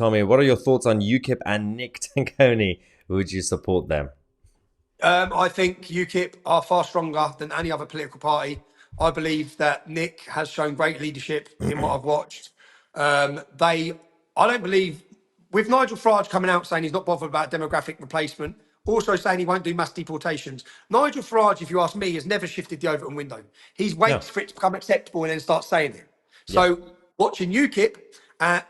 Tommy, what are your thoughts on UKIP and Nick Tanconi? Would you support them? I think UKIP are far stronger than any other political party. I believe that Nick has shown great leadership in what I've watched. I don't believe, with Nigel Farage coming out saying he's not bothered about demographic replacement, also saying he won't do mass deportations. Nigel Farage, if you ask me, has never shifted the Overton window. He No. waits for it to become acceptable and then starts saying it. Yeah. So watching UKIP,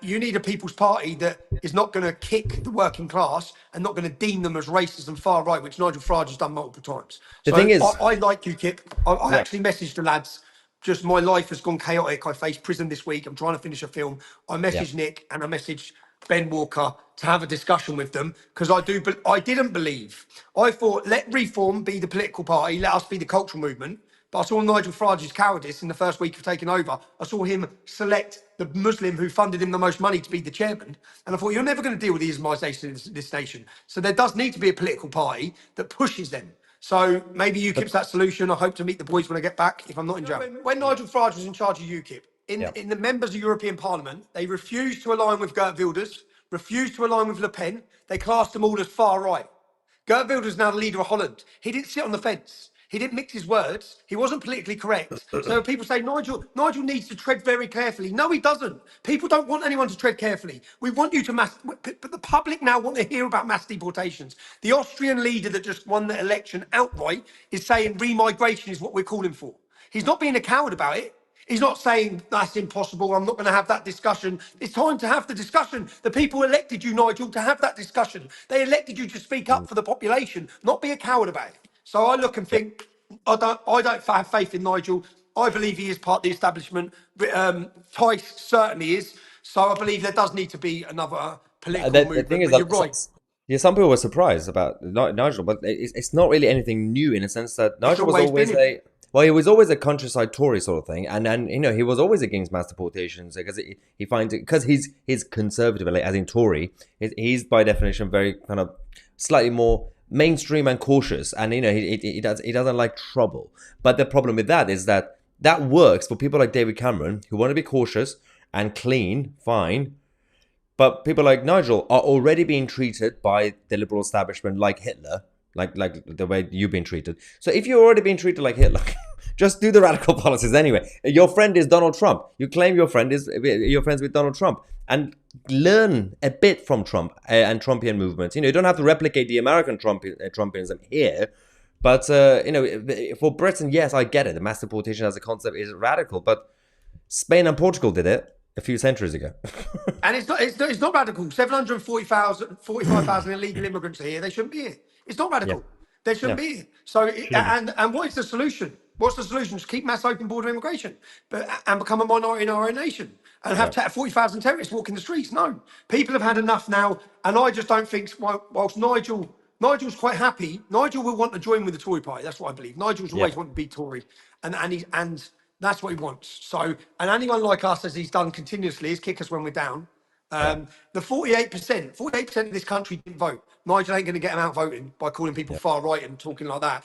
you need a people's party that is not going to kick the working class and not going to deem them as racist and far right, which Nigel Farage has done multiple times. The So thing is, I like UKIP. I yeah, actually messaged the lads. Just my life has gone chaotic. I faced prison this week. I'm trying to finish a film. I yeah. messaged Nick and I messaged Ben Walker to have a discussion with them because I didn't believe. I thought let Reform be the political party, let us be the cultural movement. But I saw Nigel Farage's cowardice in the first week of taking over. I saw him select the Muslim who funded him the most money to be the chairman. And I thought, you're never going to deal with the Islamisation in this nation. So there does need to be a political party that pushes them. So maybe UKIP's But that solution. I hope to meet the boys when I get back, if I'm not in jail. When Nigel Farage was in charge of UKIP, yeah, in the members of European Parliament, they refused to align with Geert Wilders, refused to align with Le Pen. They classed them all as far right. Geert Wilders is now the leader of Holland. He didn't sit on the fence. He didn't mix his words. He wasn't politically correct. So people say Nigel needs to tread very carefully. No, he doesn't. People don't want anyone to tread carefully. We want you to but the public now want to hear about mass deportations. The Austrian leader that just won the election outright is saying remigration is what we're calling for. He's not being a coward about it. He's not saying that's impossible. I'm not going to have that discussion. It's time to have the discussion. The people elected you, Nigel, to have that discussion. They elected you to speak up mm, for the population, not be a coward about it. So I look and yeah. think, I don't have faith in Nigel. I believe he is part of the establishment. Tice certainly is. So I believe there does need to be another political The thing movement. is, But you're right. yeah, some people were surprised about Nigel, but it's not really anything new in a sense that It's Nigel was always been always him. well, he was always a countryside Tory sort of thing, and he was always against mass deportations because he finds it because he's conservative, like, as in Tory, he's by definition very kind of slightly more mainstream and cautious, and he doesn't like trouble. But the problem with that is that that works for people like David Cameron who want to be cautious and clean, fine. But people like Nigel are already being treated by the liberal establishment like Hitler, like the way you've been treated. So if you're already being treated like Hitler, just do the radical policies anyway. Your friend is Donald Trump. You claim your friends with Donald Trump, and learn a bit from Trump and Trumpian movements. You don't have to replicate the American Trumpism here. But for Britain, yes, I get it. The mass deportation as a concept is radical, but Spain and Portugal did it a few centuries ago. And it's not radical. 745,000 illegal immigrants are here. They shouldn't be here. It's not Yeah, radical. They shouldn't no, be here. So, shouldn't be. and what is the solution? What's the solution? Just keep mass open border immigration, and become a minority in our own nation, and have Yeah, 40,000 terrorists walking the streets. No, people have had enough now, and I just don't think. Whilst Nigel's quite happy. Nigel will want to join with the Tory party. That's what I believe. Nigel's yeah, always wanted to be Tory, and that's what he wants. So, and anyone like us, as he's done continuously, is kick us when we're down. yeah, The 48% of this country didn't vote. Nigel ain't going to get them out voting by calling people yeah. far right and talking like that.